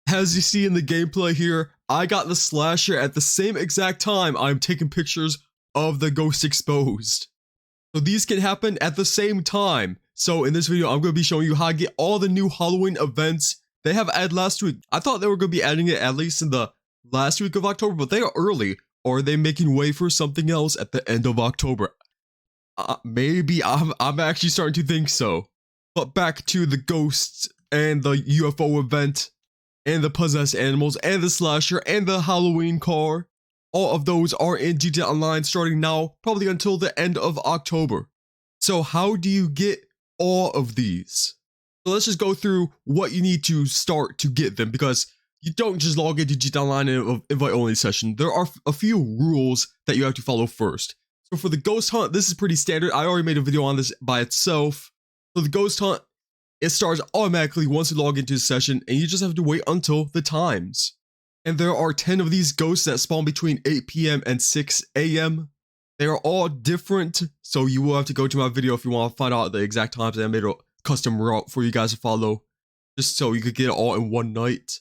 As you see in the gameplay here, I got the slasher at the same exact time I'm taking pictures of the ghost exposed. So these can happen at the same time. So in this video, I'm going to be showing you how to get all the new Halloween events they have added last week. I thought they were going to be adding it at least in the last week of October, but they are early. Or are they making way for something else at the end of October? Maybe I'm actually starting to think so. But back to the ghosts and the UFO event and the possessed animals and the slasher and the Halloween car. All of those are in GTA Online starting now, probably until the end of October. So how do you get all of these? So let's just go through what you need to start to get them, because you don't just log into GTA Online in an invite-only session. There are a few rules that you have to follow first. So for the ghost hunt, this is pretty standard. I already made a video on this by itself. So the ghost hunt, it starts automatically once you log into the session, and you just have to wait until the times. And there are 10 of these ghosts that spawn between 8 PM and 6 AM. They are all different, so you will have to go to my video if you want to find out the exact times. I made a custom route for you guys to follow, just so you could get it all in one night.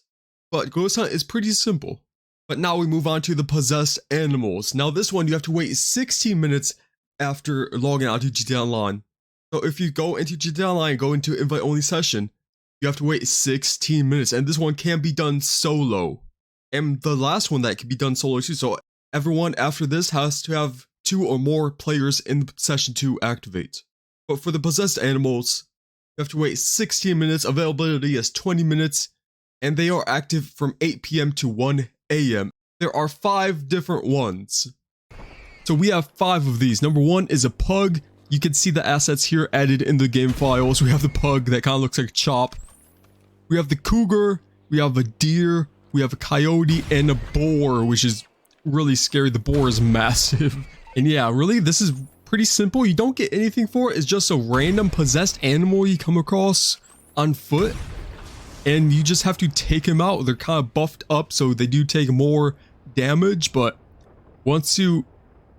But ghost hunt is pretty simple. But now we move on to the possessed animals. Now this one, you have to wait 16 minutes after logging out to GTA Online. So if you go into GTA Online and go into invite only session, you have to wait 16 minutes, and this one can be done solo. And the last one that can be done solo too, so everyone after this has to have 2 or more players in the session to activate. But for the possessed animals, you have to wait 16 minutes, availability is 20 minutes, and they are active from 8 PM to 1 AM. There are 5 different ones. So we have 5 of these. Number 1 is a pug. You can see the assets here added in the game files. We have the pug that kind of looks like a chop. We have the cougar, we have a deer, we have a coyote, and a boar, which is really scary. The boar is massive. And yeah, really, this is pretty simple. You don't get anything for it. It's just a random possessed animal you come across on foot, and you just have to take him out. They're kind of buffed up, so they do take more damage, but once you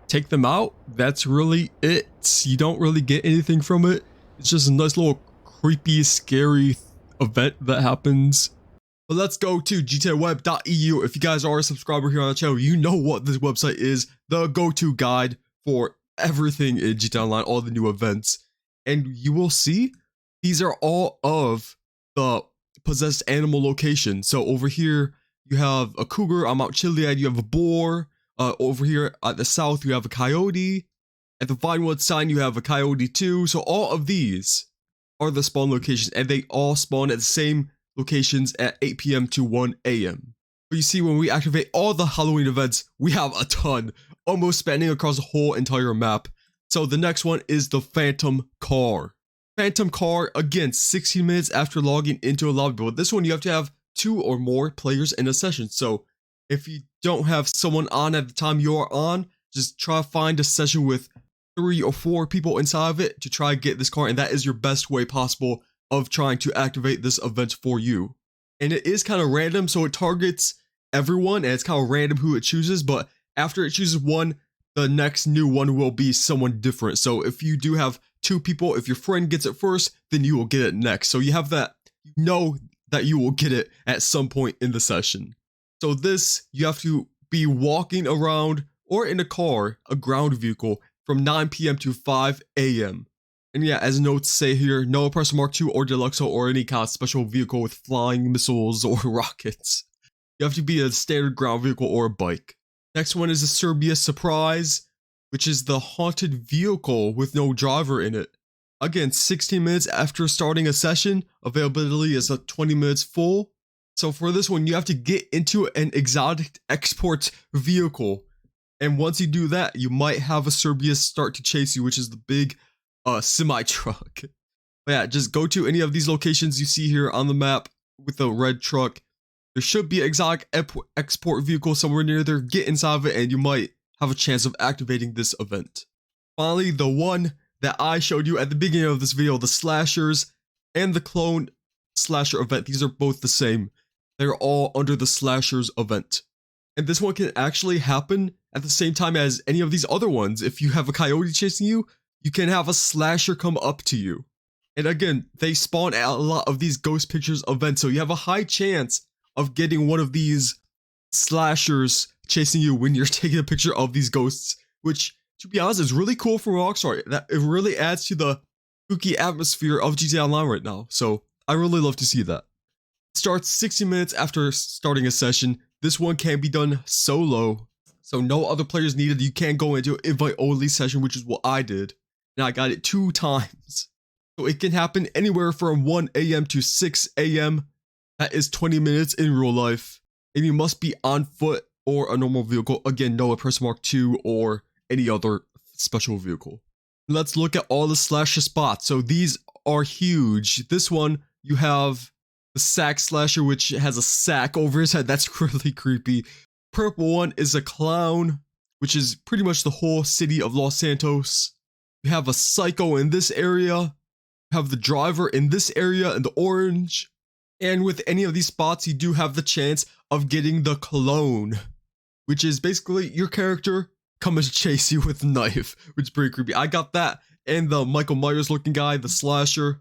take them out, that's really it. You don't really get anything from it. It's just a nice little creepy, scary event that happens. But let's go to GTAWeb.eu. If you guys are a subscriber here on the channel, you know what this website is. The go-to guide for everything in GTA Online, all the new events. And you will see these are all of the possessed animal locations. So over here, you have a cougar on Mount Chiliad, you have a boar. Over here at the south, you have a coyote. At the Vinewood sign, you have a coyote too. So all of these are the spawn locations, and they all spawn at the same locations at 8 PM to 1 AM. But you see, when we activate all the Halloween events, we have a ton, almost spanning across the whole entire map. So the next one is the Phantom Car. Phantom Car, again, 16 minutes after logging into a lobby. But this one, you have to have 2 or more players in a session. So if you don't have someone on at the time you're on, just try to find a session with 3 or 4 people inside of it to try to get this car, and that is your best way possible of trying to activate this event for you. And it is kind of random, so it targets everyone, and it's kind of random who it chooses, but after it chooses one, the next new one will be someone different. So if you do have 2 people, if your friend gets it first, then you will get it next. So you have that, you know that you will get it at some point in the session. So this, you have to be walking around or in a car, a ground vehicle, from 9 PM to 5 AM. And yeah, as notes say here, no Oppressor Mark II or Deluxo or any kind of special vehicle with flying missiles or rockets. You have to be a standard ground vehicle or a bike. Next one is the Cerbious Surprise, which is the haunted vehicle with no driver in it. Again, 16 minutes after starting a session, availability is 20 minutes full. So for this one, you have to get into an exotic export vehicle. And once you do that, you might have a Cerbious start to chase you, which is the big semi-truck. But yeah, just go to any of these locations you see here on the map with the red truck. There should be an exotic export vehicle somewhere near there. Get inside of it, and you might have a chance of activating this event. Finally, the one that I showed you at the beginning of this video, the slashers and the clone slasher event. These are both the same. They're all under the slashers event. And this one can actually happen at the same time as any of these other ones. If you have a coyote chasing you, you can have a slasher come up to you. And again, they spawn at a lot of these ghost pictures events, so you have a high chance of getting one of these slashers chasing you when you're taking a picture of these ghosts, which, to be honest, is really cool for Rockstar. That it really adds to the spooky atmosphere of GTA Online right now, so I really love to see that. It starts 60 minutes after starting a session. This one can be done solo, so no other players needed. You can't go into an invite-only session, which is what I did, and I got it 2 times. So it can happen anywhere from 1 AM to 6 AM. That is 20 minutes in real life, and you must be on foot or a normal vehicle. Again, no Person Mark II or any other special vehicle. Let's look at all the slasher spots. So these are huge. This one, you have the sack slasher, which has a sack over his head. That's really creepy. Purple one is a clown, which is pretty much the whole city of Los Santos. You have a psycho in this area. You have the driver in this area in the orange. And with any of these spots, you do have the chance of getting the clone, which is basically your character coming to chase you with a knife, which is pretty creepy. I got that and the Michael Myers looking guy, the slasher,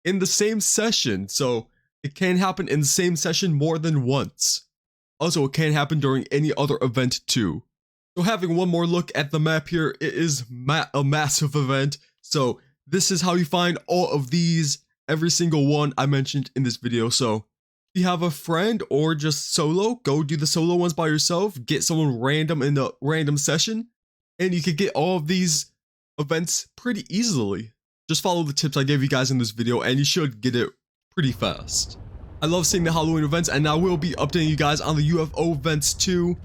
in the same session. So it can happen in the same session more than once. Also, it can happen during any other event too. So having one more look at the map here, it is a massive event. So this is how you find all of these, every single one I mentioned in this video. So if you have a friend or just solo, go do the solo ones by yourself, get someone random in the random session, and you can get all of these events pretty easily. Just follow the tips I gave you guys in this video and you should get it pretty fast. I love seeing the Halloween events, and I will be updating you guys on the UFO events too.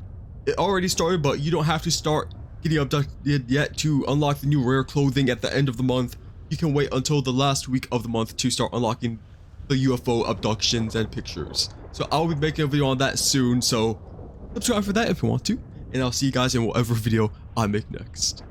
It already started, but you don't have to start getting abducted yet to unlock the new rare clothing at the end of the month. You can wait until the last week of the month to start unlocking the UFO abductions and pictures. So I'll be making a video on that soon, so subscribe for that if you want to, and I'll see you guys in whatever video I make next.